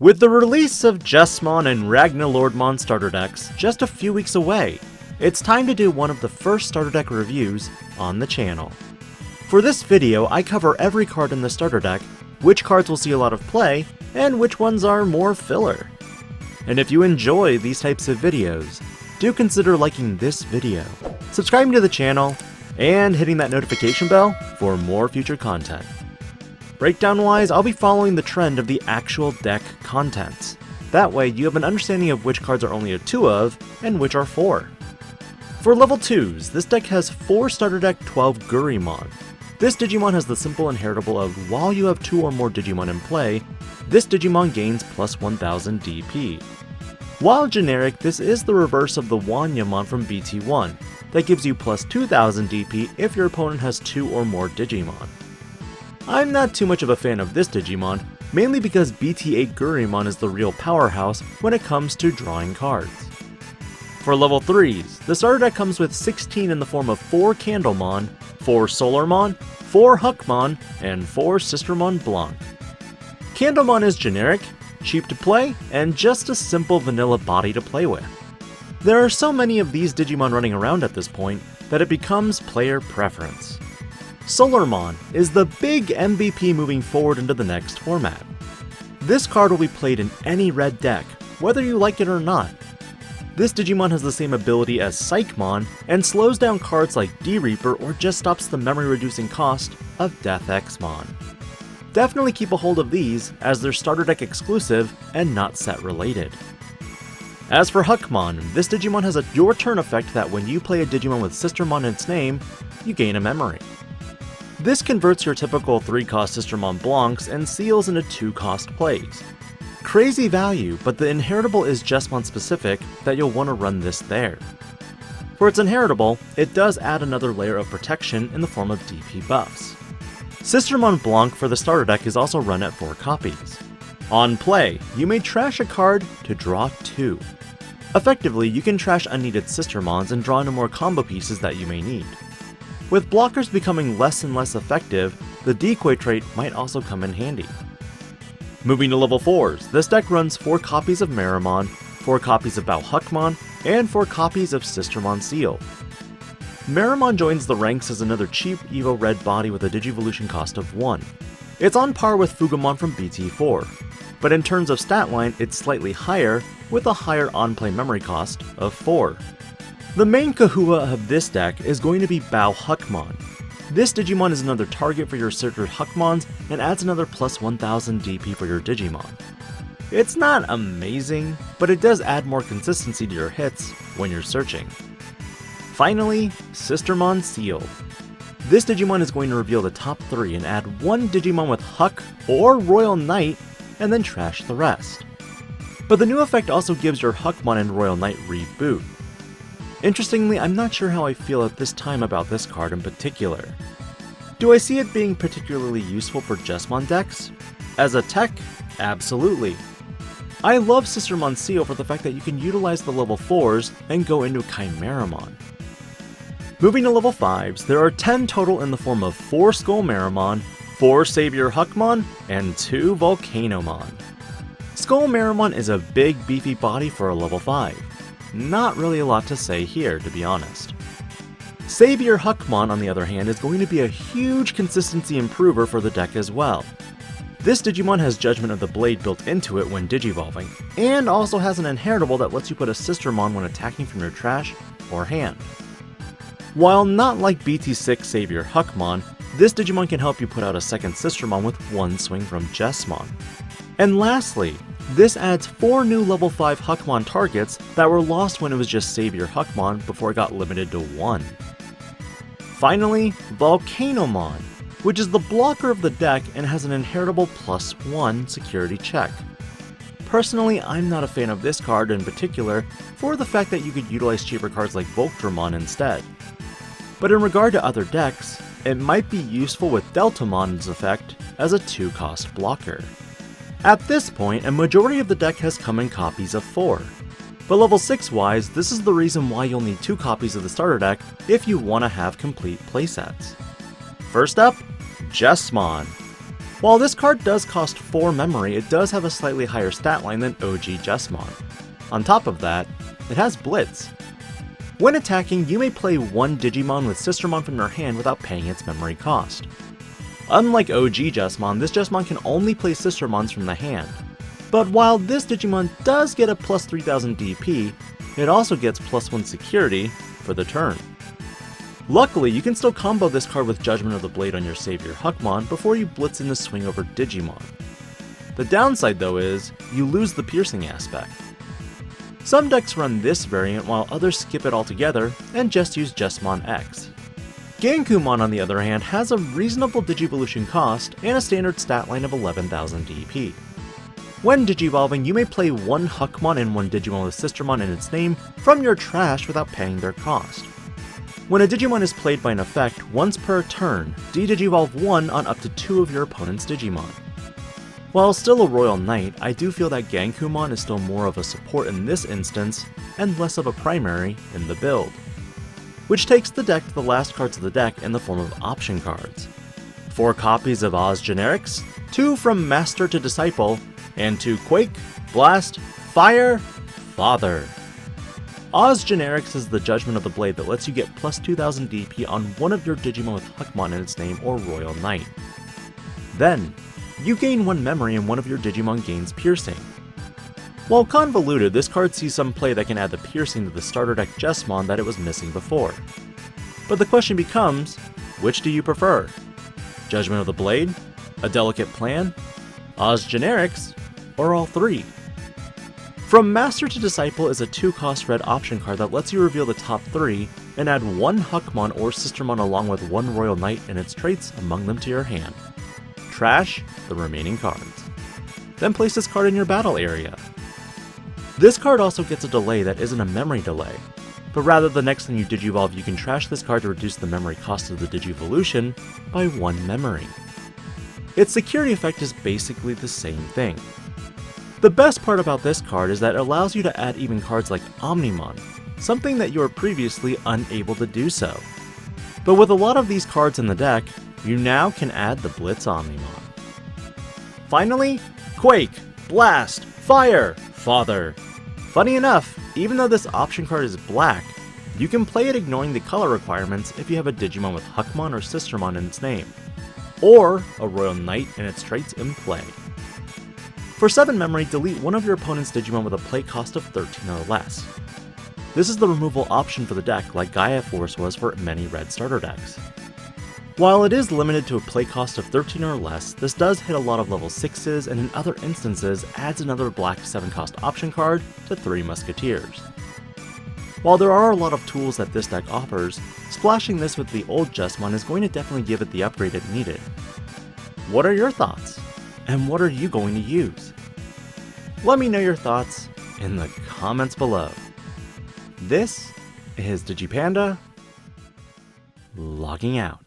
With the release of Jesmon and Ragnarlordmon starter decks just a few weeks away, it's time to do one of the first starter deck reviews on the channel. For this video, I cover every card in the starter deck, which cards will see a lot of play, and which ones are more filler. And if you enjoy these types of videos, do consider liking this video, subscribing to the channel, and hitting that notification bell for more future content. Breakdown-wise, I'll be following the trend of the actual deck contents. That way, you have an understanding of which cards are only a 2 of, and which are 4. For level 2s, this deck has 4 starter deck 12 Gurimon. This Digimon has the simple inheritable of while you have 2 or more Digimon in play, this Digimon gains plus 1000 DP. While generic, this is the reverse of the Wanyamon from BT10, that gives you plus 2000 DP if your opponent has 2 or more Digimon. I'm not too much of a fan of this Digimon, mainly because BT8 Gurimon is the real powerhouse when it comes to drawing cards. For level 3s, the starter deck comes with 16 in the form of 4 Candlemon, 4 Solarmon, 4 Huckmon, and 4 Sistermon Blanc. Candlemon is generic, cheap to play, and just a simple vanilla body to play with. There are so many of these Digimon running around at this point that it becomes player preference. Solarmon is the big MVP moving forward into the next format. This card will be played in any red deck, whether you like it or not. This Digimon has the same ability as Psychmon and slows down cards like D-Reaper or just stops the memory reducing cost of Death Xmon. Definitely keep a hold of these as they're starter deck exclusive and not set related. As for Huckmon, this Digimon has a your turn effect that when you play a Digimon with Sistermon in its name, you gain a memory. This converts your typical 3-cost Sistermon Blancs and Seals into 2-cost plays. Crazy value, but the inheritable is Jesmon specific that you'll want to run this there. For its inheritable, it does add another layer of protection in the form of DP buffs. Sistermon Blanc for the starter deck is also run at 4 copies. On play, you may trash a card to draw 2. Effectively, you can trash unneeded Sistermons and draw into more combo pieces that you may need. With blockers becoming less and less effective, the decoy trait might also come in handy. Moving to level 4s, this deck runs 4 copies of Meramon, 4 copies of Huckmon, and 4 copies of Sistermon Seal. Meramon joins the ranks as another cheap Evo red body with a Digivolution cost of 1. It's on par with Fugamon from BT4, but in terms of stat line, it's slightly higher with a higher on-play memory cost of 4. The main kahua of this deck is going to be Huckmon. This Digimon is another target for your searcher Huckmons and adds another plus 1000 DP for your Digimon. It's not amazing, but it does add more consistency to your hits when you're searching. Finally, Sistermon Seal. This Digimon is going to reveal the top 3 and add 1 Digimon with Huck or Royal Knight and then trash the rest. But the new effect also gives your Huckmon and Royal Knight reboot. Interestingly, I'm not sure how I feel at this time about this card in particular. Do I see it being particularly useful for Jesmon decks? As a tech, absolutely. I love Sistermon Seal for the fact that you can utilize the level 4s and go into Chimeramon. Moving to level 5s, there are 10 total in the form of 4 Skull Meramon, 4 Savior Huckmon, and 2 Volcanomon. Skull Meramon is a big beefy body for a level 5. Not really a lot to say here, to be honest. Savior Huckmon, on the other hand, is going to be a huge consistency improver for the deck as well. This Digimon has Judgment of the Blade built into it when digivolving, and also has an inheritable that lets you put a Sistermon when attacking from your trash or hand. While not like BT6 Savior Huckmon, this Digimon can help you put out a second Sistermon with 1 swing from Jesmon. And lastly, this adds 4 new level 5 Huckmon targets that were lost when it was just Savior Huckmon before it got limited to 1. Finally, Volcanomon, which is the blocker of the deck and has an inheritable plus 1 security check. Personally, I'm not a fan of this card in particular for the fact that you could utilize cheaper cards like Voltramon instead. But in regard to other decks, it might be useful with Deltamon's effect as a 2-cost blocker. At this point, a majority of the deck has come in copies of 4. But level 6 wise, this is the reason why you'll need 2 copies of the starter deck if you want to have complete playsets. First up, Jesmon. While this card does cost 4 memory, it does have a slightly higher stat line than OG Jesmon. On top of that, it has Blitz. When attacking, you may play one Digimon with Sistermon from your hand without paying its memory cost. Unlike OG Jesmon, this Jesmon can only play Sistermons from the hand. But while this Digimon does get a plus 3000 DP, it also gets plus 1 security for the turn. Luckily, you can still combo this card with Judgment of the Blade on your savior Huckmon before you blitz in the swing over Digimon. The downside though is, you lose the piercing aspect. Some decks run this variant while others skip it altogether and just use Jesmon X. Gankumon on the other hand has a reasonable Digivolution cost and a standard stat line of 11,000 DP. When Digivolving, you may play one Huckmon and one Digimon with Sistermon in its name from your trash without paying their cost. When a Digimon is played by an effect, once per turn, de-Digivolve one on up to 2 of your opponent's Digimon. While still a Royal Knight, I do feel that Gankumon is still more of a support in this instance, and less of a primary in the build. Which takes the deck to the last cards of the deck in the form of option cards. 4 copies of Oz Generics, 2 from Master to Disciple, and 2 Quake, Blast, Fire, Father. Oz Generics is the Judgment of the Blade that lets you get plus 2000 DP on one of your Digimon with Huckmon in its name or Royal Knight. Then, you gain 1 memory and one of your Digimon gains Piercing. While convoluted, this card sees some play that can add the Piercing to the starter deck Jesmon that it was missing before. But the question becomes, which do you prefer? Judgment of the Blade? A Delicate Plan? Oz Generics? Or all 3? From Master to Disciple is a 2-cost red option card that lets you reveal the top 3 and add 1 Huckmon or Sistermon along with 1 Royal Knight and its traits among them to your hand. Trash the remaining cards. Then place this card in your battle area. This card also gets a delay that isn't a memory delay, but rather the next time you Digivolve you can trash this card to reduce the memory cost of the Digivolution by 1 memory. Its security effect is basically the same thing. The best part about this card is that it allows you to add even cards like Omnimon, something that you were previously unable to do so. But with a lot of these cards in the deck, you now can add the Blitz Omnimon. Finally, Quake, Blast, Fire, Father. Funny enough, even though this option card is black, you can play it ignoring the color requirements if you have a Digimon with Huckmon or Sistermon in its name, or a Royal Knight and its traits in play. For 7 memory, delete one of your opponent's Digimon with a play cost of 13 or less. This is the removal option for the deck like Gaia Force was for many red starter decks. While it is limited to a play cost of 13 or less, this does hit a lot of level 6s and in other instances adds another black 7-cost option card to 3 Musketeers. While there are a lot of tools that this deck offers, splashing this with the old Jesmon is going to definitely give it the upgrade it needed. What are your thoughts? And what are you going to use? Let me know your thoughts in the comments below. This is Digi-Panda, logging out.